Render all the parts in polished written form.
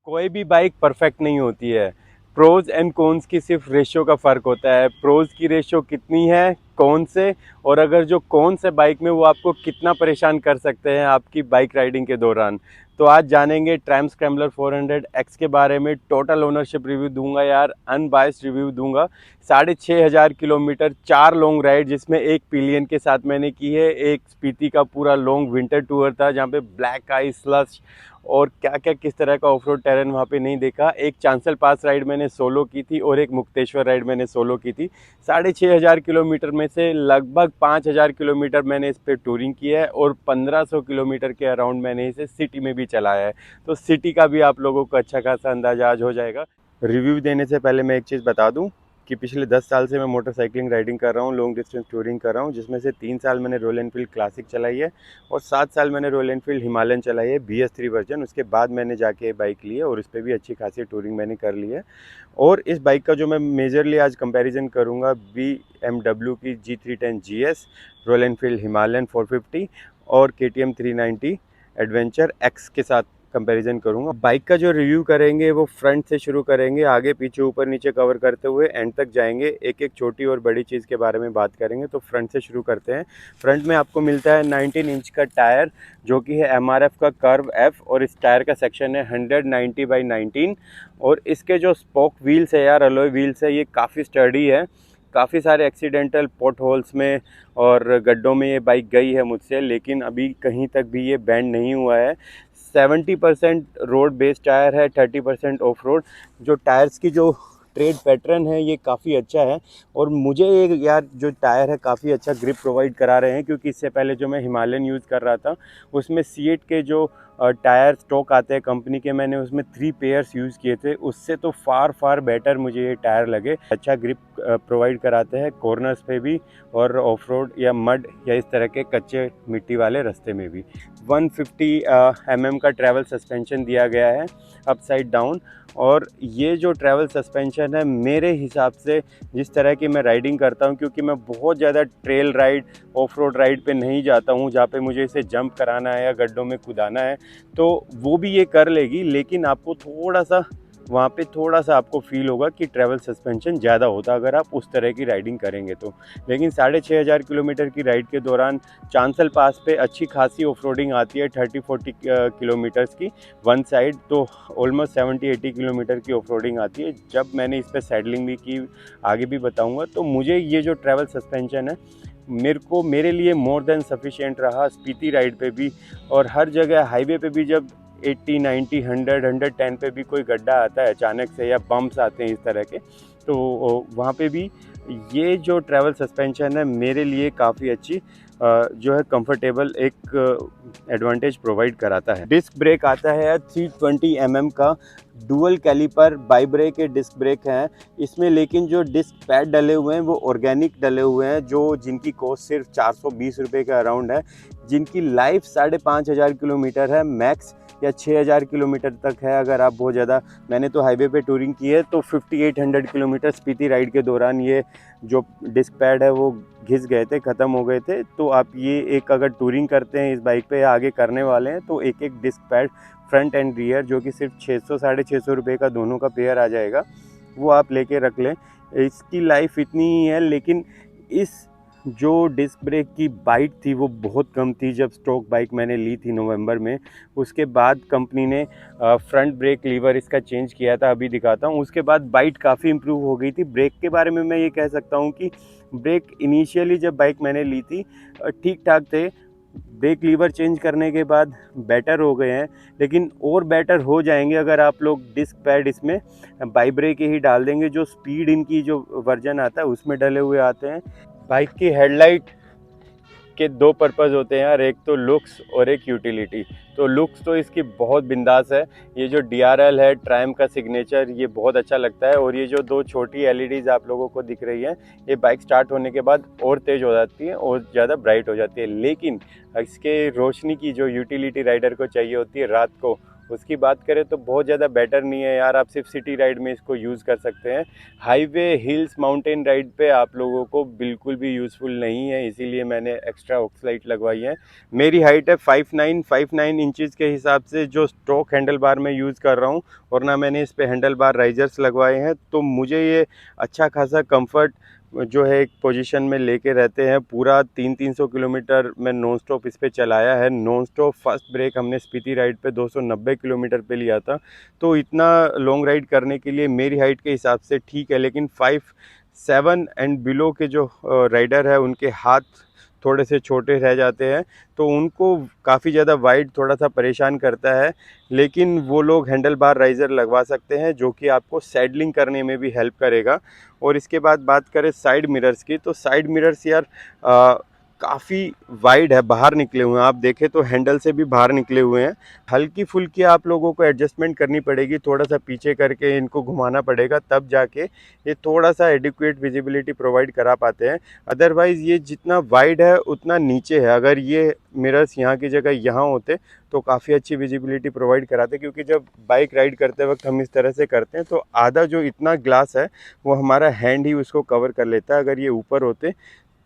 कोई भी bike perfect नहीं होती है। प्रोज एंड कॉन्स की सिर्फ रेशियो का फ़र्क होता है। प्रोज की रेशियो कितनी है कौन से, और अगर जो कौन से बाइक में वो आपको कितना परेशान कर सकते हैं आपकी बाइक राइडिंग के दौरान। तो आज जानेंगे ट्रायम्फ स्क्रैम्बलर 400X के बारे में। टोटल ओनरशिप रिव्यू दूंगा यार, अनबायस्ड रिव्यू दूंगा। 6,500 किलोमीटर 4 लॉन्ग राइड, जिसमें एक पिलियन के साथ मैंने की है। एक स्पीति का पूरा लॉन्ग विंटर टूर था जहाँ पे ब्लैक आइस, स्लश और क्या क्या किस तरह का ऑफ रोड टेरेन वहाँ पे नहीं देखा। एक चांसल पास राइड मैंने सोलो की थी और एक मुक्तेश्वर राइड मैंने सोलो की थी। 6,500 किलोमीटर में से लगभग 5,000 किलोमीटर मैंने इस पर टूरिंग की है और 1,500 किलोमीटर के अराउंड मैंने इसे सिटी में भी चलाया है। तो सिटी का भी आप लोगों को अच्छा खासा अंदाजा आज हो जाएगा। रिव्यू देने से पहले मैं एक चीज़ बता दूं कि पिछले 10 साल से मैं मोटरसाइकिलिंग राइडिंग कर रहा हूँ, लॉन्ग डिस्टेंस टूरिंग कर रहा हूँ, जिसमें से 3 साल मैंने रॉयल एनफील्ड क्लासिक चलाई है और 7 साल मैंने रॉयल एनफील्ड हिमालयन चलाई है BS3 वर्जन। उसके बाद मैंने जाके ये बाइक ली है और इस पर भी अच्छी खासी टूरिंग मैंने कर ली है। और इस बाइक का जो मैं मेजरली आज कंपैरिजन करूँगा BMW की G310 GS, royal Enfield Himalayan 450 और KTM 390 एडवेंचर X के साथ कंपैरिजन करूंगा। बाइक का जो रिव्यू करेंगे वो फ्रंट से शुरू करेंगे, आगे पीछे ऊपर नीचे कवर करते हुए एंड तक जाएंगे। एक एक छोटी और बड़ी चीज़ के बारे में बात करेंगे। तो फ्रंट से शुरू करते हैं। फ्रंट में आपको मिलता है 19 इंच का टायर, जो कि है MRF का कर्व F, और इस टायर का सेक्शन है 190/19। और इसके जो स्पोक व्हील्स है यार, अलॉय व्हील्स है, ये काफ़ी स्टर्डी है। काफ़ी सारे एक्सीडेंटल पोट होल्स में और गड्ढों में ये बाइक गई है मुझसे, लेकिन अभी कहीं तक भी ये बैंड नहीं हुआ है। 70% रोड बेस्ड टायर है, 30% ऑफ रोड। जो टायर्स की जो ट्रेड पैटर्न है ये काफ़ी अच्छा है और मुझे ये यार जो टायर है काफ़ी अच्छा ग्रिप प्रोवाइड करा रहे हैं, क्योंकि इससे पहले जो मैं हिमालयन यूज़ कर रहा था उसमें सीएट के जो टायर स्टॉक आते हैं कंपनी के, मैंने उसमें 3 पेयर्स यूज़ किए थे। उससे तो फार बेटर मुझे ये टायर लगे। अच्छा ग्रिप प्रोवाइड कराते हैं कॉर्नर्स पे भी और ऑफ रोड या मड या इस तरह के कच्चे मिट्टी वाले रास्ते में भी। 150 mm का ट्रैवल सस्पेंशन दिया गया है अपसाइड डाउन। और ये जो ट्रैवल सस्पेंशन है मेरे हिसाब से, जिस तरह की मैं राइडिंग करता हूँ, क्योंकि मैं बहुत ज़्यादा trail ride of road ride पे नहीं जाता हूँ जहाँ पे मुझे इसे जंप कराना है या गड्ढों में कूदाना है, तो वो भी ये कर लेगी। लेकिन आपको थोड़ा सा आपको फील होगा कि ट्रैवल सस्पेंशन ज़्यादा होता अगर आप उस तरह की राइडिंग करेंगे तो। लेकिन 6,500 किलोमीटर की राइड के दौरान चांसल पास पे अच्छी खासी ऑफ रोडिंग आती है 30-40 किलोमीटर्स की वन साइड, तो ऑलमोस्ट 70-80 किलोमीटर की ऑफ रोडिंग आती है। जब मैंने इस पर सैडलिंग भी की, आगे भी बताऊंगा, तो मुझे ये जो ट्रैवल सस्पेंशन है मेरे लिए मोर देन सफिशिएंट रहा स्पीति राइड पे भी। और हर जगह हाईवे पे भी जब 80, 90, 100, 110 पे भी कोई गड्ढा आता है अचानक से या बम्प्स आते हैं इस तरह के, तो वहाँ पे भी ये जो ट्रैवल सस्पेंशन है मेरे लिए काफ़ी अच्छी जो है कंफर्टेबल एक एडवांटेज प्रोवाइड कराता है। डिस्क ब्रेक आता है 320 mm का डुअल कैलिपर बाई ब्रेक के डिस्क ब्रेक हैं इसमें, लेकिन जो डिस्क पैड डले हुए हैं वो ऑर्गेनिक डले हुए हैं, जो जिनकी कॉस्ट सिर्फ 420 रुपये के अराउंड है, जिनकी लाइफ 5,500 किलोमीटर है मैक्स, या 6,000 किलोमीटर तक है अगर आप बहुत ज़्यादा। मैंने तो हाईवे पे टूरिंग की है तो 5,800 किलोमीटर स्पीति राइड के दौरान ये जो डिस्क पैड है वो घिस गए थे, ख़त्म हो गए थे। तो आप ये एक अगर टूरिंग करते हैं इस बाइक पे या आगे करने वाले हैं तो एक एक disc pad front and rear, जो कि सिर्फ 600-650 रुपये का दोनों का पेयर आ जाएगा, वो आप लेके रख लें। इसकी लाइफ इतनी ही है, लेकिन इस जो डिस्क ब्रेक की बाइट थी वो बहुत कम थी जब स्टॉक बाइक मैंने ली थी नवंबर में। उसके बाद कंपनी ने फ्रंट ब्रेक लीवर इसका चेंज किया था, अभी दिखाता हूँ। उसके बाद बाइट काफ़ी इम्प्रूव हो गई थी। ब्रेक के बारे में मैं ये कह सकता हूँ कि ब्रेक इनिशियली जब बाइक मैंने ली थी ठीक ठाक थे। ब्रेक लीवर चेंज करने के बाद बेटर हो गए हैं, लेकिन और बेटर हो जाएंगे अगर आप लोग डिस्क पैड इसमें बाई ब्रेक ही डाल देंगे। जो स्पीड इनकी जो वर्जन आता है उसमें डले हुए आते हैं। बाइक की हेडलाइट के 2 पर्पज़ होते हैं यार, एक तो लुक्स और एक यूटिलिटी। तो लुक्स तो इसकी बहुत बिंदास है। ये जो DRL है ट्रायम्फ का सिग्नेचर, ये बहुत अच्छा लगता है। और ये जो 2 छोटी LEDs आप लोगों को दिख रही हैं, ये बाइक स्टार्ट होने के बाद और तेज़ हो जाती है और ज़्यादा ब्राइट हो जाती है। लेकिन इसके रोशनी की जो यूटिलिटी राइडर को चाहिए होती है रात को, उसकी बात करें तो बहुत ज़्यादा बेटर नहीं है यार। आप सिर्फ सिटी राइड में इसको यूज़ कर सकते हैं, हाईवे, हिल्स, माउंटेन राइड पे आप लोगों को बिल्कुल भी यूज़फुल नहीं है, इसीलिए मैंने एक्स्ट्रा ऑक्सलाइट लगवाई है। मेरी हाइट है 5'9", इंचज़ के हिसाब से जो स्टॉक हैंडल बार में यूज़ कर रहा हूँ, और ना मैंने इस पे हैंडल बार राइजर्स लगवाए हैं, तो मुझे ये अच्छा खासा कंफर्ट जो है एक पोजीशन में लेके रहते हैं। पूरा 300 किलोमीटर मैं नॉन स्टॉप इस पे चलाया है। नॉन स्टॉप फर्स्ट ब्रेक हमने स्पीति राइड पे 290 किलोमीटर पे लिया था, तो इतना लॉन्ग राइड करने के लिए मेरी हाइट के हिसाब से ठीक है। लेकिन 5'7" एंड बिलो के जो राइडर है उनके हाथ थोड़े से छोटे रह जाते हैं, तो उनको काफ़ी ज़्यादा वाइड थोड़ा सा परेशान करता है। लेकिन वो लोग हैंडल बार राइज़र लगवा सकते हैं, जो कि आपको सैडलिंग करने में भी हेल्प करेगा। और इसके बाद बात करें साइड मिरर्स की, तो साइड मिरर्स यार काफ़ी वाइड है, बाहर निकले हुए हैं। आप देखें तो हैंडल से भी बाहर निकले हुए हैं। हल्की फुल्की आप लोगों को एडजस्टमेंट करनी पड़ेगी, थोड़ा सा पीछे करके इनको घुमाना पड़ेगा, तब जाके ये थोड़ा सा एडिक्वेट विजिबिलिटी प्रोवाइड करा पाते हैं। अदरवाइज़ ये जितना वाइड है उतना नीचे है। अगर ये मिरर्स यहाँ की जगह यहाँ होते तो काफ़ी अच्छी विजिबिलिटी प्रोवाइड कराते, क्योंकि जब बाइक राइड करते वक्त हम इस तरह से करते हैं तो आधा जो इतना ग्लास है वो हमारा हैंड ही उसको कवर कर लेता है। अगर ये ऊपर होते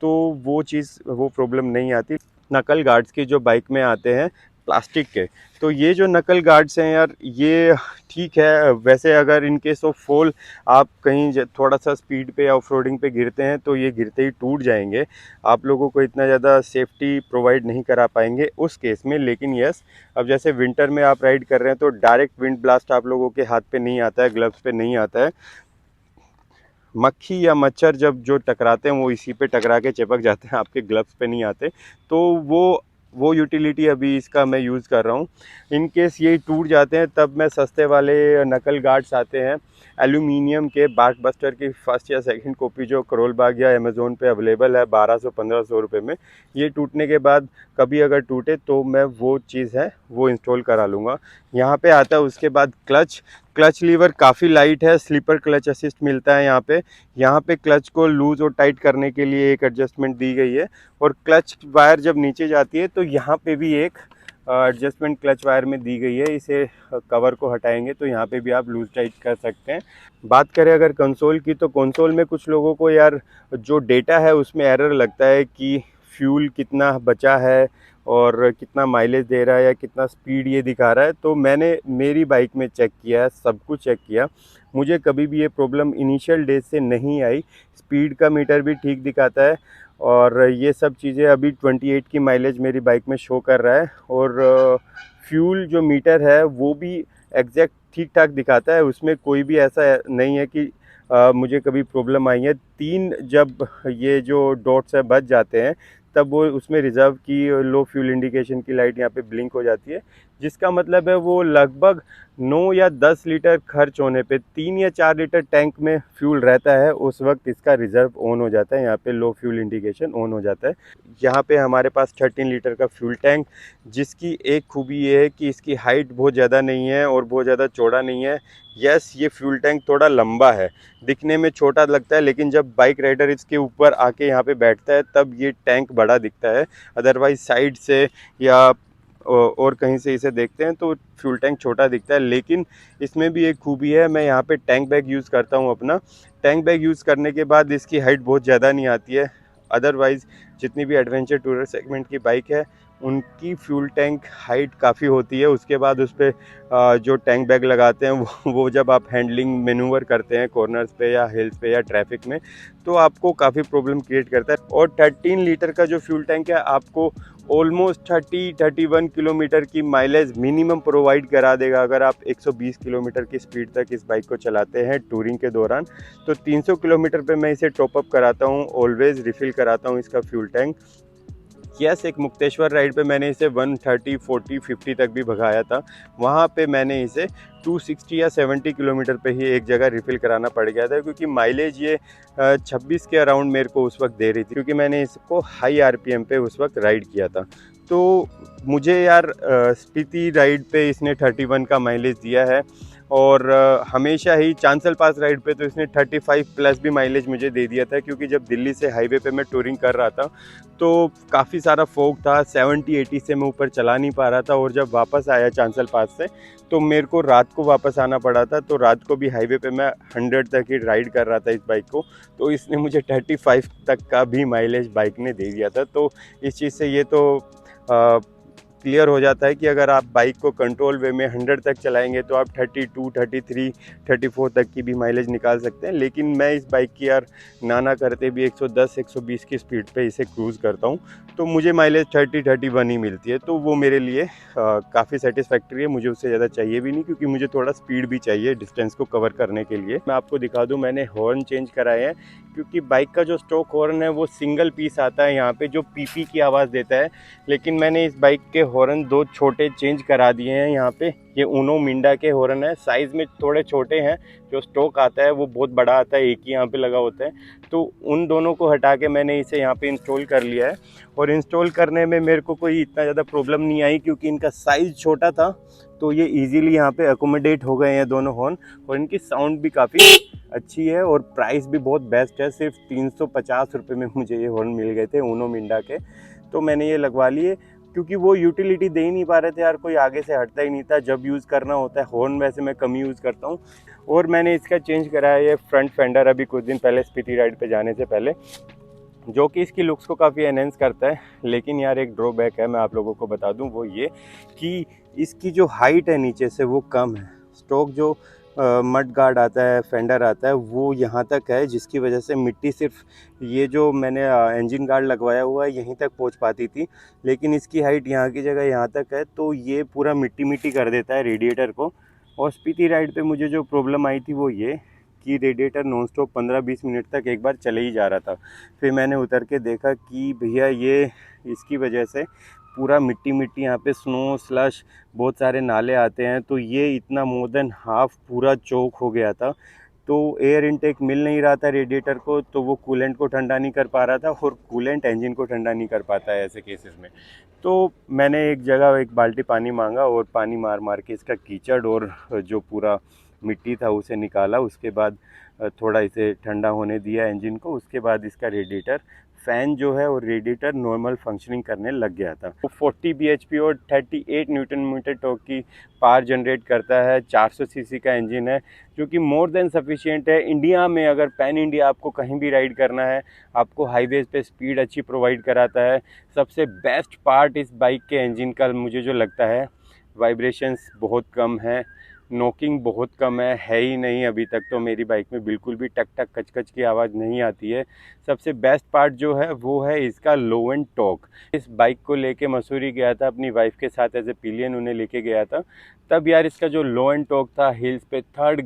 तो वो प्रॉब्लम नहीं आती। नकल गार्ड्स की जो बाइक में आते हैं प्लास्टिक के, तो ये जो नकल गार्ड्स हैं यार, ये ठीक है। वैसे अगर इन केस ऑफ फॉल आप कहीं थोड़ा सा स्पीड पे या ऑफ रोडिंग पे गिरते हैं तो ये गिरते ही टूट जाएंगे, आप लोगों को इतना ज़्यादा सेफ्टी प्रोवाइड नहीं करा पाएंगे उस केस में। लेकिन यस, अब जैसे विंटर में आप राइड कर रहे हैं तो डायरेक्ट विंड ब्लास्ट आप लोगों के हाथ पे नहीं आता है, ग्लव्स पे नहीं आता है। मक्खी या मच्छर जब जो टकराते हैं वो इसी पे टकरा के चिपक जाते हैं, आपके ग्लव्स पे नहीं आते। तो वो यूटिलिटी अभी इसका मैं यूज़ कर रहा हूँ। इन केस ये टूट जाते हैं तब मैं सस्ते वाले नकल गार्ड्स आते हैं एल्यूमिनियम के, बार्क बस्टर की फर्स्ट या सेकंड कॉपी जो करोल बाग या अमेज़ोन पे अवेलेबल है 1200-1500 रुपये में। ये टूटने के बाद कभी अगर टूटे तो मैं वो चीज़ है वो इंस्टॉल करा लूँगा। यहाँ पे आता है उसके बाद क्लच लीवर काफ़ी लाइट है, स्लीपर क्लच असिस्ट मिलता है यहाँ पे क्लच को लूज़ और टाइट करने के लिए एक एडजस्टमेंट दी गई है। और क्लच वायर जब नीचे जाती है तो यहाँ पे भी एक एडजस्टमेंट क्लच वायर में दी गई है। इसे कवर को हटाएंगे तो यहाँ पे भी आप लूज टाइट कर सकते हैं। बात करें अगर कंसोल की, तो कंसोल में कुछ लोगों को यार जो डेटा है उसमें एरर लगता है कि फ्यूल कितना बचा है और कितना माइलेज दे रहा है या कितना स्पीड ये दिखा रहा है। तो मैंने मेरी बाइक में चेक किया है, सब कुछ चेक किया, मुझे कभी भी ये प्रॉब्लम इनिशियल डेज से नहीं आई। स्पीड का मीटर भी ठीक दिखाता है और ये सब चीज़ें अभी 28 की माइलेज मेरी बाइक में शो कर रहा है। और फ्यूल जो मीटर है वो भी एग्जैक्ट ठीक ठाक दिखाता है, उसमें कोई भी ऐसा नहीं है कि मुझे कभी प्रॉब्लम आई है। 3 जब ये जो डॉट्स है बच जाते हैं तब वो उसमें रिजर्व की लो फ्यूल इंडिकेशन की लाइट यहाँ पे ब्लिंक हो जाती है, जिसका मतलब है वो लगभग 9 या 10 लीटर खर्च होने पे 3 या 4 लीटर टैंक में फ्यूल रहता है, उस वक्त इसका रिजर्व ऑन हो जाता है, यहाँ पे लो फ्यूल इंडिकेशन ऑन हो जाता है। यहाँ पे हमारे पास 13 लीटर का फ्यूल टैंक, जिसकी एक खूबी ये है कि इसकी हाइट बहुत ज़्यादा नहीं है और बहुत ज़्यादा चौड़ा नहीं है। यस, ये फ्यूल टैंक थोड़ा लंबा है, दिखने में छोटा लगता है, लेकिन जब बाइक राइडर इसके ऊपर आके यहाँ पे बैठता है तब ये टैंक बड़ा दिखता है। अदरवाइज साइड से या और कहीं से इसे देखते हैं तो फ्यूल टैंक छोटा दिखता है। लेकिन इसमें भी एक खूबी है, मैं यहाँ पे टैंक बैग यूज़ करता हूँ अपना। टैंक बैग यूज़ करने के बाद इसकी हाइट बहुत ज़्यादा नहीं आती है। अदरवाइज़ जितनी भी एडवेंचर टूरर सेगमेंट की बाइक है उनकी फ्यूल टैंक हाइट काफ़ी होती है। उसके बाद उस पर जो टैंक बैग लगाते हैं वो जब आप हैंडलिंग मैनूवर करते हैं कॉर्नर्स पे या हिल्स पे या ट्रैफिक में, तो आपको काफ़ी प्रॉब्लम क्रिएट करता है। और 13 लीटर का जो फ्यूल टैंक है आपको ऑलमोस्ट 30-31 किलोमीटर की माइलेज मिनिमम प्रोवाइड करा देगा अगर आप 120 किलोमीटर की स्पीड तक इस बाइक को चलाते हैं टूरिंग के दौरान। तो 300 किलोमीटर पे मैं इसे टॉपअप कराता हूँ, ऑलवेज रिफ़िल कराता हूँ इसका फ्यूल टैंक। यस, एक मुक्तेश्वर राइड पे मैंने इसे 130, 40, 50 तक भी भगाया था। वहाँ पे मैंने इसे 260 या 70 किलोमीटर पे ही एक जगह रिफ़िल कराना पड़ गया था, क्योंकि माइलेज ये 26 के अराउंड मेरे को उस वक्त दे रही थी, क्योंकि मैंने इसको हाई आरपीएम पे उस वक्त राइड किया था। तो मुझे यार स्पीति राइड पे इसने 31 का माइलेज दिया है और हमेशा ही चांसल पास राइड पे तो इसने 35 प्लस भी माइलेज मुझे दे दिया था, क्योंकि जब दिल्ली से हाईवे पे मैं टूरिंग कर रहा था तो काफ़ी सारा फोग था, 70-80 से मैं ऊपर चला नहीं पा रहा था। और जब वापस आया चांसल पास से तो मेरे को रात को वापस आना पड़ा था, तो रात को भी हाईवे पे मैं 100 तक ही राइड कर रहा था इस बाइक को, तो इसने मुझे 35 तक का भी माइलेज बाइक ने दे दिया था। तो इस चीज़ से ये तो क्लियर हो जाता है कि अगर आप बाइक को कंट्रोल वे में 100 तक चलाएंगे तो आप 32, 33, 34 तक की भी माइलेज निकाल सकते हैं। लेकिन मैं इस बाइक की यार ना करते भी 110, 120 की स्पीड पे इसे क्रूज़ करता हूँ, तो मुझे माइलेज 30-31 ही मिलती है, तो वो मेरे लिए काफ़ी सेटिस्फैक्ट्री है। मुझे उससे ज़्यादा चाहिए भी नहीं, क्योंकि मुझे थोड़ा स्पीड भी चाहिए डिस्टेंस को कवर करने के लिए। मैं आपको दिखा दूँ, मैंने हॉर्न चेंज कराए हैं, क्योंकि बाइक का जो स्टॉक हॉर्न है वो सिंगल पीस आता है यहाँ पे जो पीपी की आवाज़ देता है, लेकिन मैंने इस बाइक के हॉर्न 2 छोटे चेंज करा दिए हैं यहाँ पे। ये उनो मिंडा के हॉर्न है, साइज़ में थोड़े छोटे हैं, जो स्टॉक आता है वो बहुत बड़ा आता है, एक ही यहाँ पे लगा होता है, तो उन दोनों को हटा के मैंने इसे यहाँ पे इंस्टॉल कर लिया है। और इंस्टॉल करने में मेरे को कोई इतना ज़्यादा प्रॉब्लम नहीं आई, क्योंकि इनका साइज़ छोटा था, तो ये ईजिली यहाँ पे अकोमोडेट हो गए हैं दोनों हॉर्न। और इनकी साउंड भी काफ़ी अच्छी है और प्राइस भी बहुत बेस्ट है, सिर्फ 350 रुपये में मुझे ये हॉर्न मिल गए थे उनो मिंडा के, तो मैंने ये लगवा लिए। क्योंकि वो यूटिलिटी दे ही नहीं पा रहे थे यार, कोई आगे से हटता ही नहीं था जब यूज़ करना होता है। हॉर्न वैसे मैं कम यूज़ करता हूँ। और मैंने इसका चेंज कराया ये फ्रंट फेंडर अभी कुछ दिन पहले स्पीति राइड पे जाने से पहले, जो कि इसकी लुक्स को काफ़ी एनहेंस करता है। लेकिन यार एक ड्रॉबैक है, मैं आप लोगों को बता दूं, वो ये कि इसकी जो हाइट है नीचे से वो कम है। स्टॉक जो मड गार्ड आता है, फेंडर आता है, वो यहाँ तक है, जिसकी वजह से मिट्टी सिर्फ ये जो मैंने इंजन गार्ड लगवाया हुआ है यहीं तक पहुँच पाती थी, लेकिन इसकी हाइट यहाँ की जगह यहाँ तक है, तो ये पूरा मिट्टी मिट्टी कर देता है रेडिएटर को। और स्पीति राइड पे मुझे जो प्रॉब्लम आई थी वो ये कि रेडिएटर नॉन स्टॉप 15-20 मिनट तक एक बार चले ही जा रहा था। फिर मैंने उतर के देखा कि भैया ये इसकी वजह से पूरा मिट्टी मिट्टी, यहाँ पे स्नो स्लश बहुत सारे नाले आते हैं, तो ये इतना मोर देन हाफ पूरा चोक हो गया था। तो एयर इनटेक मिल नहीं रहा था रेडिएटर को, तो वो कूलेंट को ठंडा नहीं कर पा रहा था, और कूलेंट इंजन को ठंडा नहीं कर पाता है ऐसे केसेस में। तो मैंने एक जगह एक बाल्टी पानी मांगा और पानी मार मार के इसका कीचड़ और जो पूरा मिट्टी था उसे निकाला। उसके बाद थोड़ा इसे ठंडा होने दिया इंजन को। उसके बाद इसका रेडिएटर फ़ैन जो है और रेडिएटर नॉर्मल फंक्शनिंग करने लग गया था। वो 40 bhp और 38 न्यूटन मीटर टॉर्क की पावर जनरेट करता है। 400 सीसी का इंजन है, जो कि मोर देन सफिशिएंट है। इंडिया में अगर पैन इंडिया आपको कहीं भी राइड करना है, आपको हाईवेज पे स्पीड अच्छी प्रोवाइड कराता है। सबसे बेस्ट पार्ट इस बाइक के इंजन का मुझे जो लगता है, वाइब्रेशंस बहुत कम है, नॉकिंग बहुत कम है ही नहीं। अभी तक तो मेरी बाइक में बिल्कुल भी टक टक कच कच की आवाज़ नहीं आती है। सबसे बेस्ट पार्ट जो है वो है इसका लो एंड टॉर्क। इस बाइक को लेके मसूरी गया था अपनी वाइफ के साथ, एज ए पिलियन उन्हें लेके गया था, तब यार इसका जो लो एंड टॉर्क था हिल्स पे थर्ड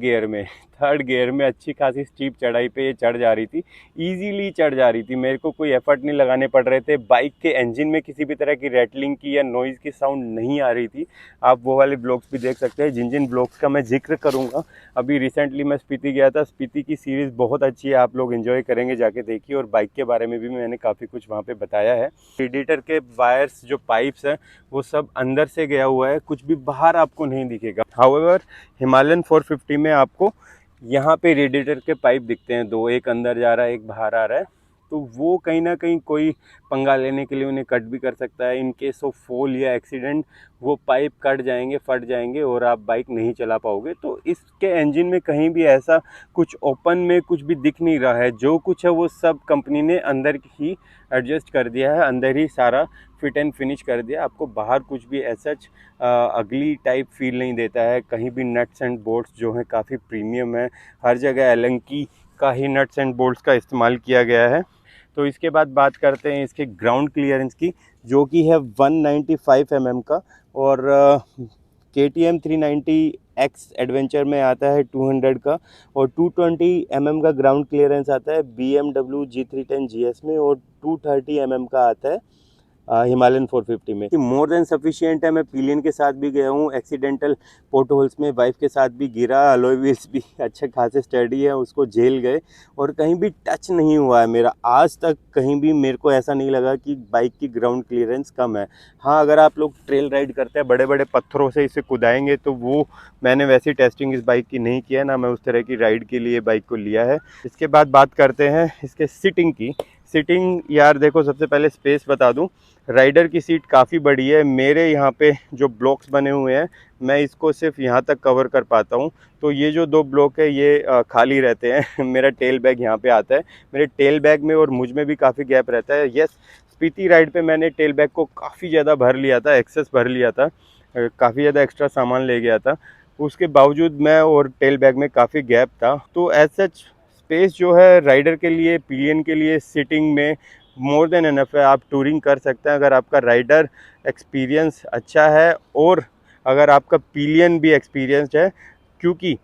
गियर में अच्छी खासी स्टीप चढ़ाई पे ये चढ़ जा रही थी, ईजीली चढ़ जा रही थी। मेरे को कोई एफर्ट नहीं लगाने पड़ रहे थे। बाइक के इंजन में किसी भी तरह की रैटलिंग की या नॉइज़ की साउंड नहीं आ रही थी। आप वो वाले ब्लॉग्स भी देख सकते हैं, जिन जिन ब्लॉग्स का मैं जिक्र करूँगा। अभी रिसेंटली मैं स्पीति गया था, स्पीति की सीरीज़ बहुत अच्छी है, आप लोग एंजॉय करेंगे, जाके देखिए। और बाइक के बारे में भी मैंने काफ़ी कुछ वहाँ पे बताया है। रेडिएटर के वायर्स जो पाइप्स हैं वो सब अंदर से गया हुआ है, कुछ भी बाहर आपको नहीं दिखेगा। हाउएवर हिमालयन 450 में आपको यहाँ पे रेडिएटर के पाइप दिखते हैं दो, एक अंदर जा रहा है, एक बाहर आ रहा है। तो वो कहीं ना कहीं कोई पंगा लेने के लिए उन्हें कट भी कर सकता है। इन केस ऑफ फॉल या एक्सीडेंट वो पाइप कट जाएंगे, फट जाएंगे और आप बाइक नहीं चला पाओगे। तो इसके इंजन में कहीं भी ऐसा कुछ ओपन में कुछ भी दिख नहीं रहा है। जो कुछ है वो सब कंपनी ने अंदर ही एडजस्ट कर दिया है, अंदर ही सारा फिट एंड फिनिश कर दिया। आपको बाहर कुछ भी ऐसा अगली टाइप फील नहीं देता है। कहीं भी नट्स एंड बोल्ट्स जो हैं काफ़ी प्रीमियम है, हर जगह एलेंकी का ही नट्स एंड बोल्ट्स का इस्तेमाल किया गया है। तो इसके बाद बात करते हैं इसके ग्राउंड क्लियरेंस की, जो कि है 195 mm का। और KTM 390X एडवेंचर में आता है 200 का, और 220 mm का ग्राउंड क्लियरेंस आता है BMW G310 GS में, और 230 mm का आता है हिमालयन 450 में मोर देन सफिशिएंट है। मैं पिलियन के साथ भी गया हूँ, एक्सीडेंटल पोर्ट होल्स में वाइफ के साथ भी गिरा, अलॉय व्हील्स भी अच्छे खासे स्टडी है, उसको झेल गए और कहीं भी टच नहीं हुआ है मेरा आज तक। कहीं भी मेरे को ऐसा नहीं लगा कि बाइक की ग्राउंड क्लियरेंस कम है। हाँ, अगर आप लोग ट्रेल राइड करते हैं, बड़े बड़े पत्थरों से इसे कुदाएंगे, तो वो मैंने वैसी टेस्टिंग इस बाइक की नहीं किया, ना मैं उस तरह की राइड के लिए बाइक को लिया है। इसके बाद बात करते हैं इसके सीटिंग की। सीटिंग यार देखो, सबसे पहले स्पेस बता दूं, राइडर की सीट काफ़ी बड़ी है। मेरे यहाँ पे जो ब्लॉक्स बने हुए हैं, मैं इसको सिर्फ यहाँ तक कवर कर पाता हूँ, तो ये जो 2 ब्लॉक है ये खाली रहते हैं। मेरा टेल बैग यहाँ पे आता है, मेरे टेल बैग में और मुझ में भी काफ़ी गैप रहता है। यस, स्पीति राइड पे मैंने टेल बैग को काफ़ी ज़्यादा भर लिया था, एक्सेस भर लिया था, काफ़ी ज़्यादा एक्स्ट्रा सामान ले गया था। उसके बावजूद मैं और टेल बैग में काफ़ी गैप था, तो एज सच स्पेस जो है राइडर के लिए, पिलियन के लिए सिटिंग में मोर देन इनफ है। आप टूरिंग कर सकते हैं अगर आपका राइडर एक्सपीरियंस अच्छा है और अगर आपका पिलियन भी एक्सपीरियंस्ड है, क्योंकि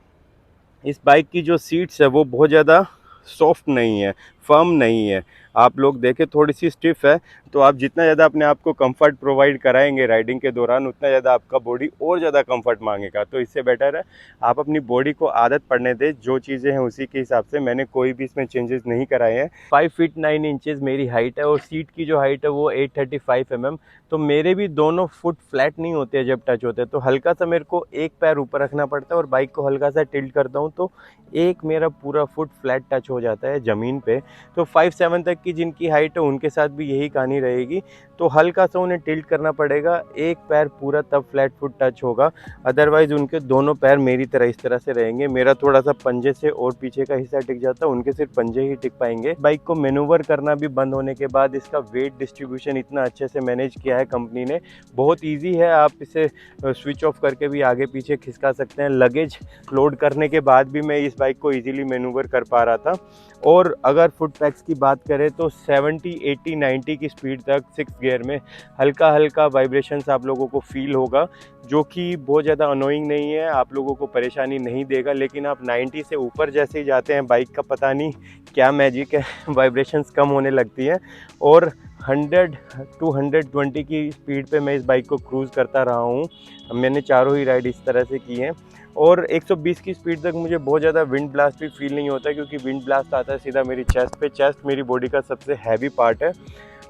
इस बाइक की जो सीट्स है वो बहुत ज़्यादा सॉफ्ट नहीं है, फर्म नहीं है। आप लोग देखें, थोड़ी सी स्टिफ है, तो आप जितना ज़्यादा अपने आप को कंफर्ट प्रोवाइड कराएंगे राइडिंग के दौरान, उतना ज़्यादा आपका बॉडी और ज़्यादा कंफर्ट मांगेगा। तो इससे बेटर है आप अपनी बॉडी को आदत पड़ने दें, जो चीज़ें हैं उसी के हिसाब से। मैंने कोई भी इसमें चेंजेस नहीं कराए हैं। 5 फीट 9 इंचेस मेरी हाइट है और सीट की जो हाइट है वो 835 mm। तो मेरे भी दोनों फुट फ्लैट नहीं होते हैं जब टच होते हैं, तो हल्का सा मेरे को एक पैर ऊपर रखना पड़ता है और बाइक को हल्का सा टिल्ट करता हूँ, तो एक मेरा पूरा फुट फ्लैट टच हो जाता है ज़मीन पे। तो 5'7" तक की जिनकी हाइट है उनके साथ भी यही कहानी रहेगी, तो हल्का सा उन्हें टिल्ट करना पड़ेगा, एक पैर पूरा तब फ्लैट फुट टच होगा, अदरवाइज उनके दोनों पैर मेरी तरह इस तरह से रहेंगे। मेरा थोड़ा सा पंजे से और पीछे का हिस्सा टिक जाता है, उनके सिर्फ पंजे ही टिक पाएंगे। बाइक को मैनूवर करना भी बंद होने के बाद इसका वेट डिस्ट्रीब्यूशन इतना अच्छे से मैनेज किया है कंपनी ने, बहुत ईजी है। आप इसे स्विच ऑफ करके भी आगे पीछे खिसका सकते हैं। लगेज लोड करने के बाद भी मैं इस बाइक को ईजिली मैनूवर कर पा रहा था। और अगर फुट पैक्स की बात करें तो 70, 80, 90 की स्पीड तक 6th गियर में हल्का हल्का वाइब्रेशंस आप लोगों को फील होगा, जो कि बहुत ज़्यादा अनोइंग नहीं है, आप लोगों को परेशानी नहीं देगा। लेकिन आप 90 से ऊपर जैसे ही जाते हैं, बाइक का पता नहीं क्या मैजिक है, वाइब्रेशंस कम होने लगती हैं। और 100 टू 120 की स्पीड पे मैं इस बाइक को क्रूज़ करता रहा हूँ। मैंने चारों ही राइड इस तरह से की हैं। और 120 की स्पीड तक मुझे बहुत ज़्यादा विंड ब्लास्ट भी फील नहीं होता, क्योंकि विंड ब्लास्ट आता है सीधा मेरी चेस्ट पे। चेस्ट मेरी बॉडी का सबसे हैवी पार्ट है,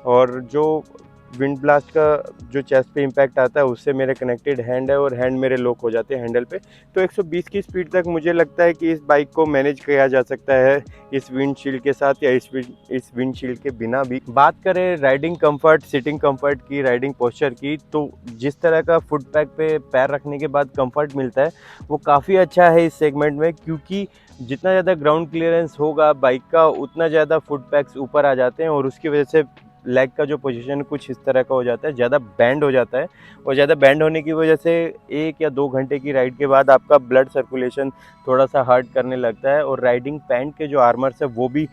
और जो विंड ब्लास्ट का जो चेस्ट पे इम्पैक्ट आता है उससे मेरे कनेक्टेड हैंड है और हैंड मेरे लॉक हो जाते हैं हैंडल पे। तो 120 की स्पीड तक मुझे लगता है कि इस बाइक को मैनेज किया जा सकता है इस विंडशील्ड के साथ या इस विंडशील्ड के बिना भी। बात करें राइडिंग कंफर्ट, सिटिंग कंफर्ट की, राइडिंग पोस्चर की, तो जिस तरह का फुट पैक पे पैर रखने के बाद कंफर्ट मिलता है वो काफ़ी अच्छा है इस सेगमेंट में, क्योंकि जितना ज़्यादा ग्राउंड क्लियरेंस होगा बाइक का, उतना ज़्यादा फुट पैक्स ऊपर आ जाते हैं और उसकी वजह से लेग का जो पोजीशन कुछ इस तरह का हो जाता है, ज़्यादा बैंड हो जाता है। और ज़्यादा बैंड होने की वजह से 1 या 2 घंटे की राइड के बाद आपका ब्लड सर्कुलेशन थोड़ा सा हर्ट करने लगता है, और राइडिंग पैंट के जो आर्मर्स है वो भी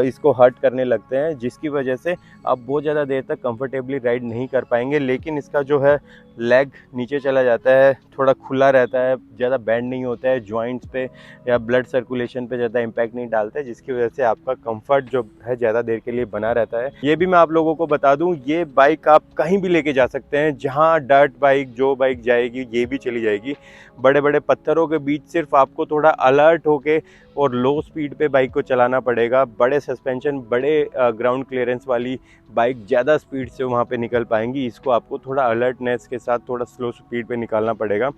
इसको हर्ट करने लगते हैं, जिसकी वजह से आप बहुत ज़्यादा देर तक कंफर्टेबली राइड नहीं कर पाएंगे। लेकिन इसका जो है लेग नीचे चला जाता है, थोड़ा खुला रहता है, ज़्यादा बैंड नहीं होता है, जॉइंट्स पे या ब्लड सर्कुलेशन पे ज़्यादा इम्पैक्ट नहीं डालता है, जिसकी वजह से आपका कंफर्ट जो है ज़्यादा देर के लिए बना रहता है। ये भी मैं आप लोगों को बता दूं, ये बाइक आप कहीं भी लेके जा सकते हैं, जहां डर्ट बाइक जो बाइक जाएगी ये भी चली जाएगी। बड़े बड़े पत्थरों के बीच सिर्फ आपको थोड़ा अलर्ट होके और लो स्पीड पे बाइक को चलाना पड़ेगा। बड़े सस्पेंशन, बड़े ग्राउंड क्लियरेंस वाली बाइक ज़्यादा स्पीड से वहाँ पे निकल पाएंगी, इसको आपको थोड़ा अलर्टनेस के साथ थोड़ा स्लो स्पीड पे निकालना पड़ेगा।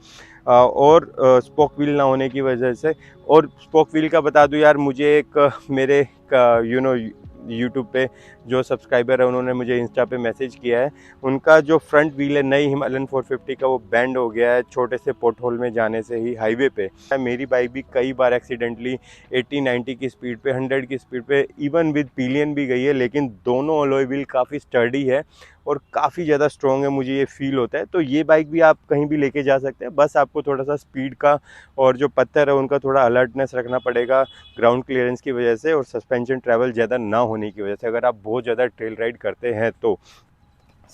और स्पोक व्हील ना होने की वजह से, और स्पोक व्हील का बता दूं यार, मुझे एक मेरे यूट्यूब पे जो सब्सक्राइबर है उन्होंने मुझे इंस्टा पे मैसेज किया है, उनका जो फ्रंट व्हील है नई हिमालयन 450 का वो बैंड हो गया है छोटे से पोर्ट होल में जाने से ही हाईवे पे। मेरी बाइक भी कई बार एक्सीडेंटली 80-90 की स्पीड पे, 100 की स्पीड पे इवन विद पिलियन भी गई है, लेकिन दोनों अलॉय व्हील काफ़ी स्टडी है और काफ़ी ज़्यादा स्ट्रॉन्ग है, मुझे ये फील होता है। तो ये बाइक भी आप कहीं भी लेके जा सकते हैं, बस आपको थोड़ा सा स्पीड का और जो पत्थर है उनका थोड़ा अलर्टनेस रखना पड़ेगा ग्राउंड क्लियरेंस की वजह से और सस्पेंशन ट्रैवल ज़्यादा ना होने की वजह से, अगर आप बहुत ज़्यादा ट्रेल राइड करते हैं तो।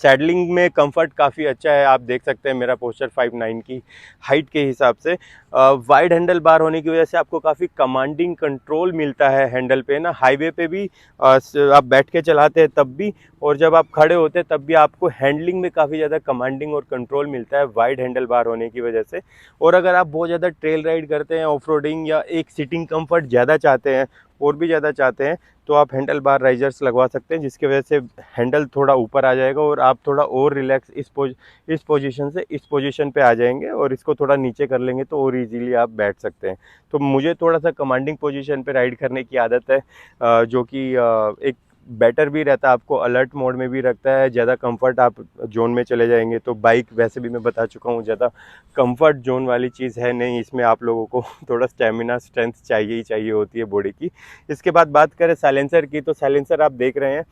सैडलिंग में कंफर्ट काफ़ी अच्छा है, आप देख सकते हैं मेरा पोस्चर 5'9" की हाइट के हिसाब से। वाइड हैंडल बार होने की वजह से आपको काफ़ी कमांडिंग कंट्रोल मिलता है हैंडल पे ना। हाईवे पे भी आप बैठ के चलाते हैं तब भी, और जब आप खड़े होते हैं तब भी आपको हैंडलिंग में काफ़ी ज़्यादा कमांडिंग और कंट्रोल मिलता है वाइड हैंडल बार होने की वजह से। और अगर आप बहुत ज़्यादा ट्रेल राइड करते हैं, ऑफ रोडिंग, या एक सिटिंग कंफर्ट ज़्यादा चाहते हैं और भी ज़्यादा चाहते हैं, तो आप हैंडल बार राइजर्स लगवा सकते हैं, जिसकी वजह से हैंडल थोड़ा ऊपर आ जाएगा और आप थोड़ा और रिलैक्स इस पोजीशन से इस पोजीशन पे आ जाएंगे, और इसको थोड़ा नीचे कर लेंगे तो और इजीली आप बैठ सकते हैं। तो मुझे थोड़ा सा कमांडिंग पोजीशन पे राइड करने की आदत है, जो कि एक बेटर भी रहता है, आपको अलर्ट मोड में भी रखता है, ज़्यादा कंफर्ट आप जोन में चले जाएंगे। तो बाइक वैसे भी मैं बता चुका हूँ ज़्यादा कंफर्ट जोन वाली चीज़ है नहीं, इसमें आप लोगों को थोड़ा स्टेमिना स्ट्रेंथ चाहिए ही चाहिए होती है बॉडी की। इसके बाद बात करें साइलेंसर की, तो साइलेंसर आप देख रहे हैं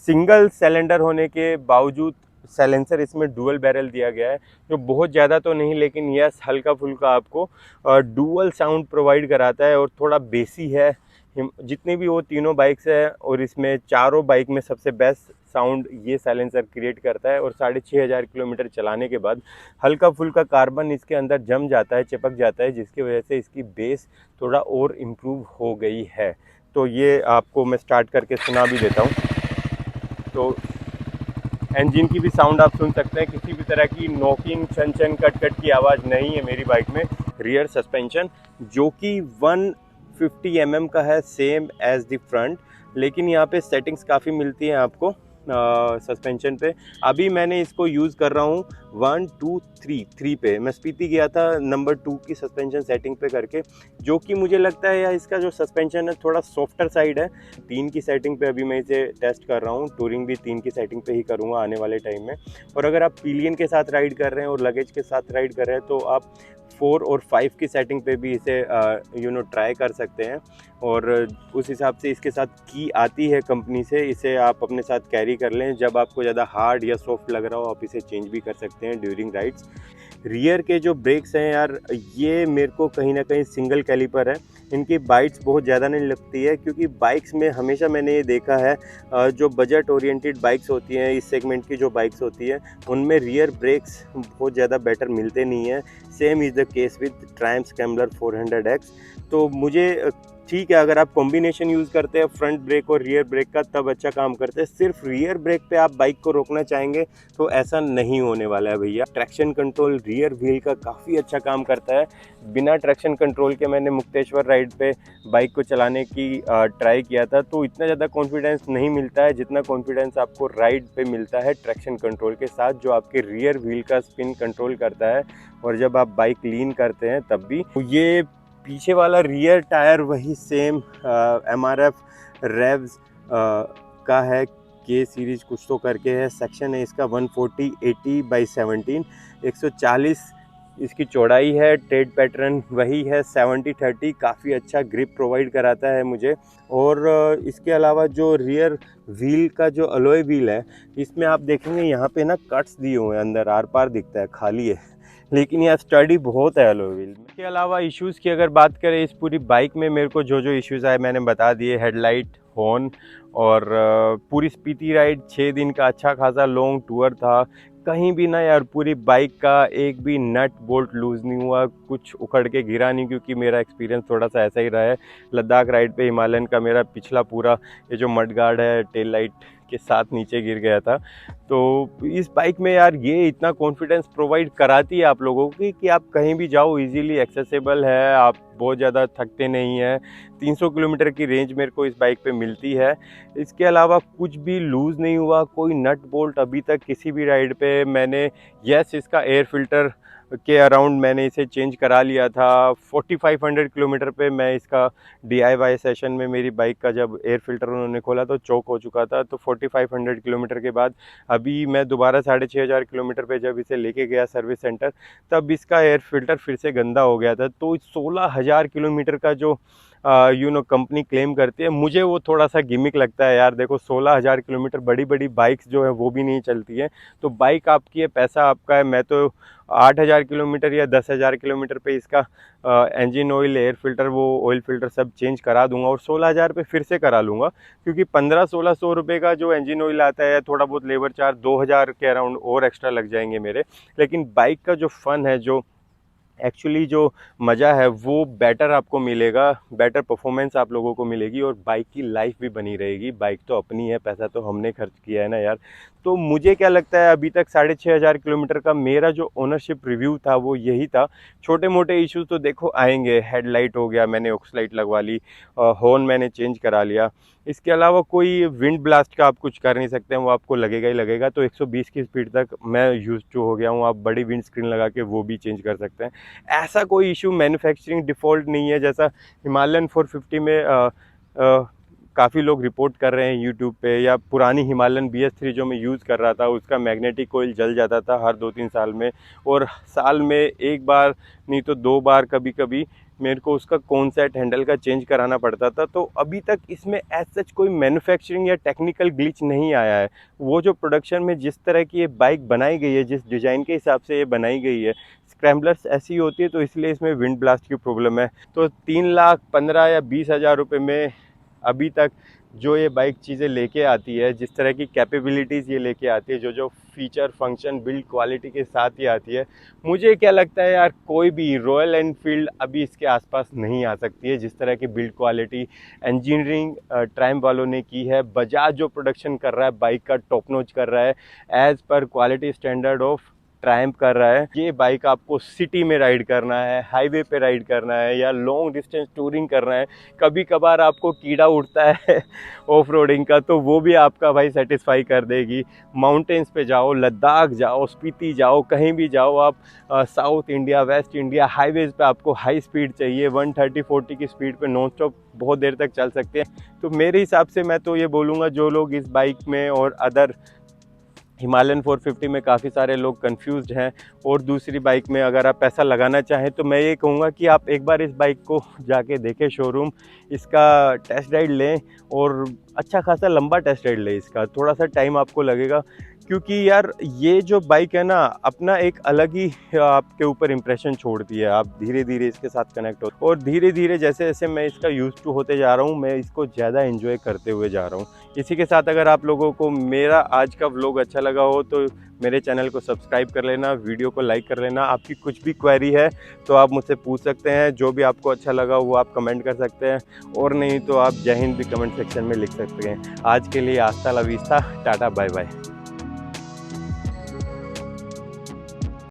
सिंगल सिलेंडर होने के बावजूद साइलेंसर इसमें डुअल बैरल दिया गया है, जो बहुत ज़्यादा तो नहीं, लेकिन यस हल्का फुल्का आपको डुअल साउंड प्रोवाइड कराता है, और थोड़ा बेसी है जितनी भी वो तीनों बाइक्स है, और इसमें चारों बाइक में सबसे बेस्ट साउंड ये साइलेंसर क्रिएट करता है। और 6,500 किलोमीटर चलाने के बाद हल्का फुल्का कार्बन इसके अंदर जम जाता है, चिपक जाता है, जिसकी वजह से इसकी बेस थोड़ा और इम्प्रूव हो गई है। तो ये आपको मैं स्टार्ट करके सुना भी देता हूँ। तो इंजन की भी साउंड आप सुन सकते हैं, किसी भी तरह की नॉकिंग, छन छन, कट कट की आवाज़ नहीं है मेरी बाइक में। रियर सस्पेंशन जो कि 150 का है, सेम एज द फ्रंट, लेकिन यहाँ पे सेटिंग्स काफ़ी मिलती हैं आपको सस्पेंशन पे। अभी मैंने इसको यूज़ कर रहा हूँ 1 2 3 पे। मैं स्पीति गया था नंबर 2 की सस्पेंशन सेटिंग पे करके, जो कि मुझे लगता है यार इसका जो सस्पेंशन है थोड़ा सॉफ्टर साइड है। 3 की सेटिंग पे अभी मैं इसे टेस्ट कर रहा हूँ, टूरिंग भी 3 की सेटिंग पे ही करूँगा आने वाले टाइम में। और अगर आप पिलियन के साथ राइड कर रहे हैं और लगेज के साथ राइड कर रहे हैं, तो आप 4 और 5 की सेटिंग पे भी इसे ट्राई कर सकते हैं। और उस हिसाब से इसके साथ की आती है कंपनी से, इसे आप अपने साथ कैरी कर लें। जब आपको ज़्यादा हार्ड या सॉफ्ट लग रहा हो, आप इसे चेंज भी कर सकते हैं ड्यूरिंग राइड्स। रियर के जो ब्रेक्स हैं यार, ये मेरे को कहीं ना कहीं सिंगल कैलिपर है, इनकी बाइट्स बहुत ज़्यादा नहीं लगती है, क्योंकि बाइक्स में हमेशा मैंने ये देखा है जो बजट ओरिएंटेड बाइक्स होती हैं, इस सेगमेंट की जो बाइक्स होती है, उनमें रियर ब्रेक्स बहुत ज़्यादा बेटर मिलते नहीं हैं। Same is the case with Triumph scrambler 400X। तो मुझे ठीक है, अगर आप कॉम्बिनेशन यूज़ करते हैं फ्रंट ब्रेक और रियर ब्रेक का, तब अच्छा काम करते हैं। सिर्फ रियर ब्रेक पे आप बाइक को रोकना चाहेंगे तो ऐसा नहीं होने वाला है भैया। ट्रैक्शन कंट्रोल रियर व्हील का काफ़ी अच्छा काम करता है। बिना ट्रैक्शन कंट्रोल के मैंने मुक्तेश्वर राइड पे बाइक को चलाने की ट्राई किया था, तो इतना ज़्यादा कॉन्फिडेंस नहीं मिलता है जितना कॉन्फिडेंस आपको राइड पे मिलता है ट्रैक्शन कंट्रोल के साथ, जो आपके रियर व्हील का स्पिन कंट्रोल करता है। और जब आप बाइक लीन करते हैं तब भी ये पीछे वाला रियर टायर वही सेम MRF रेव्स का है, के सीरीज कुछ तो करके है, सेक्शन है इसका 140/80/17, 140 इसकी चौड़ाई है। ट्रेड पैटर्न वही है 70/30, काफ़ी अच्छा ग्रिप प्रोवाइड कराता है मुझे। और इसके अलावा जो रियर व्हील का जो अलॉय व्हील है, इसमें आप देखेंगे यहाँ पे ना कट्स दिए हुए हैं, अंदर आर पार दिखता है, खाली है, लेकिन यह स्टडी बहुत है अलॉय व्हील में। इसके अलावा इश्यूज़ की अगर बात करें इस पूरी बाइक में, मेरे को जो इश्यूज़ आए मैंने बता दिए। हेडलाइट, हॉर्न, और पूरी स्पीति राइड 6 दिन का अच्छा खासा लॉन्ग टूर था, कहीं भी ना यार पूरी बाइक का एक भी नट बोल्ट लूज़ नहीं हुआ, कुछ उखड़ के गिरा नहीं, क्योंकि मेरा एक्सपीरियंस थोड़ा सा ऐसा ही रहा है। लद्दाख राइड पे हिमालयन का मेरा पिछला पूरा ये जो मड गार्ड है टेल लाइट के साथ नीचे गिर गया था। तो इस बाइक में यार ये इतना कॉन्फिडेंस प्रोवाइड कराती है आप लोगों की कि आप कहीं भी जाओ इजीली एक्सेसिबल है, आप बहुत ज़्यादा थकते नहीं हैं। 300 किलोमीटर की रेंज मेरे को इस बाइक पे मिलती है। इसके अलावा कुछ भी लूज़ नहीं हुआ, कोई नट बोल्ट अभी तक किसी भी राइड पे मैंने, यस इसका एयर फिल्टर के अराउंड मैंने इसे चेंज करा लिया था। 4500 किलोमीटर पे मैं इसका DIY सेशन में मेरी बाइक का जब एयर फिल्टर उन्होंने खोला तो चौक हो चुका था। तो 4500 किलोमीटर के बाद अभी मैं दोबारा 6500 किलोमीटर पे जब इसे लेके गया सर्विस सेंटर, तब इसका एयर फिल्टर फिर से गंदा हो गया था। तो 16,000 किलोमीटर का जो कंपनी क्लेम करती है। मुझे वो थोड़ा सा गिमिक लगता है यार। देखो 16,000 किलोमीटर बड़ी बड़ी बाइक्स जो है वो भी नहीं चलती है। तो बाइक आपकी है, पैसा आपका है। मैं तो 8,000 किलोमीटर या 10,000 किलोमीटर पे इसका इंजन ऑयल, एयर फिल्टर, वो ऑयल फिल्टर सब चेंज करा दूंगा और 16,000 पे फिर से करा लूँगा, क्योंकि 1500-1600 रुपये का जो इंजन ऑयल आता है, थोड़ा बहुत लेबर चार्ज 2,000 के अराउंड और एक्स्ट्रा लग जाएंगे मेरे। लेकिन बाइक का जो फ़न है, जो एक्चुअली जो मज़ा है, वो बेटर आपको मिलेगा, बेटर परफॉर्मेंस आप लोगों को मिलेगी और बाइक की लाइफ भी बनी रहेगी। बाइक तो अपनी है, पैसा तो हमने खर्च किया है ना यार। तो मुझे क्या लगता है, अभी तक 6,500 किलोमीटर का मेरा जो ओनरशिप रिव्यू था वो यही था। छोटे मोटे इश्यूज तो देखो आएंगे, हेडलाइट हो गया, मैंने ऑक्सलाइट लगवा ली, हॉर्न मैंने चेंज करा लिया। इसके अलावा कोई विंड ब्लास्ट का आप कुछ कर नहीं सकते हैं, वो आपको लगेगा ही लगेगा। तो 120 की स्पीड तक मैं यूज टू हो गया हूँ, आप बड़ी विंड स्क्रीन लगा के वो भी चेंज कर सकते हैं। ऐसा कोई इशू मैन्युफैक्चरिंग डिफ़ॉल्ट नहीं है, जैसा हिमालयन 450 में काफ़ी लोग रिपोर्ट कर रहे हैं यूट्यूब पे। या पुरानी हिमालयन BS3 जो मैं यूज़ कर रहा था, उसका मैग्नेटिक कोयल जल जाता था हर 2-3 साल में, और साल में एक बार नहीं तो 2 बार कभी कभी मेरे को उसका कॉन्सेट हैंडल का चेंज कराना पड़ता था। तो अभी तक इसमें एज सच कोई मैन्युफैक्चरिंग या टेक्निकल ग्लिच नहीं आया है। वो जो प्रोडक्शन में जिस तरह की ये बाइक बनाई गई है, जिस डिज़ाइन के हिसाब से ये बनाई गई है, स्क्रैम्बलर्स ऐसी होती है, तो इसलिए इसमें विंड ब्लास्ट की प्रॉब्लम है। तो 3,15,000 या 20,000 रुपये में अभी तक जो ये बाइक चीज़ें लेके आती है, जिस तरह की कैपेबिलिटीज़ ये लेके आती है, जो जो फीचर, फंक्शन, बिल्ड क्वालिटी के साथ ही आती है, मुझे क्या लगता है यार, कोई भी रॉयल एनफील्ड अभी इसके आसपास नहीं आ सकती है। जिस तरह की बिल्ड क्वालिटी, इंजीनियरिंग ट्रायम्फ वालों ने की है, बजाज जो प्रोडक्शन कर रहा है बाइक का, टॉप नॉच कर रहा है, as per quality standard of Triumph कर रहा है। ये बाइक आपको सिटी में राइड करना है, हाईवे पे राइड करना है, या लॉन्ग डिस्टेंस टूरिंग करना है, कभी कभार आपको कीड़ा उठता है ऑफ रोडिंग का, तो वो भी आपका भाई सेटिस्फाई कर देगी। माउंटेन्स पे जाओ, लद्दाख जाओ, स्पीति जाओ, कहीं भी जाओ आप, south India, waste India, highways पे आपको हाई स्पीड चाहिए, 130-140 की स्पीड पे नॉन स्टॉप बहुत देर तक चल सकते हैं। तो मेरे हिसाब से मैं तो ये बोलूँगा, जो लोग इस बाइक में और अदर हिमालयन 450 में काफ़ी सारे लोग कंफ्यूज्ड हैं, और दूसरी बाइक में अगर आप पैसा लगाना चाहें, तो मैं ये कहूँगा कि आप एक बार इस बाइक को जाके देखें शोरूम, इसका टेस्ट राइड लें, और अच्छा खासा लंबा टेस्ट राइड लें। इसका थोड़ा सा टाइम आपको लगेगा, क्योंकि यार ये जो बाइक है ना, अपना एक अलग ही आपके ऊपर इंप्रेशन छोड़ती है। आप धीरे धीरे इसके साथ कनेक्ट हो, और धीरे धीरे जैसे जैसे मैं इसका यूज टू होते जा रहा हूँ, मैं इसको ज़्यादा एंजॉय करते हुए जा रहा हूँ। इसी के साथ अगर आप लोगों को मेरा आज का व्लॉग अच्छा लगा हो, तो मेरे चैनल को सब्सक्राइब कर लेना, वीडियो को लाइक कर लेना। आपकी कुछ भी क्वेरी है तो आप मुझसे पूछ सकते हैं, जो भी आपको अच्छा लगा वो आप कमेंट कर सकते हैं, और नहीं तो आप जय हिंद भी कमेंट सेक्शन में लिख सकते हैं। आज के लिए आस्ता ला विस्ता, टाटा बाय बाय।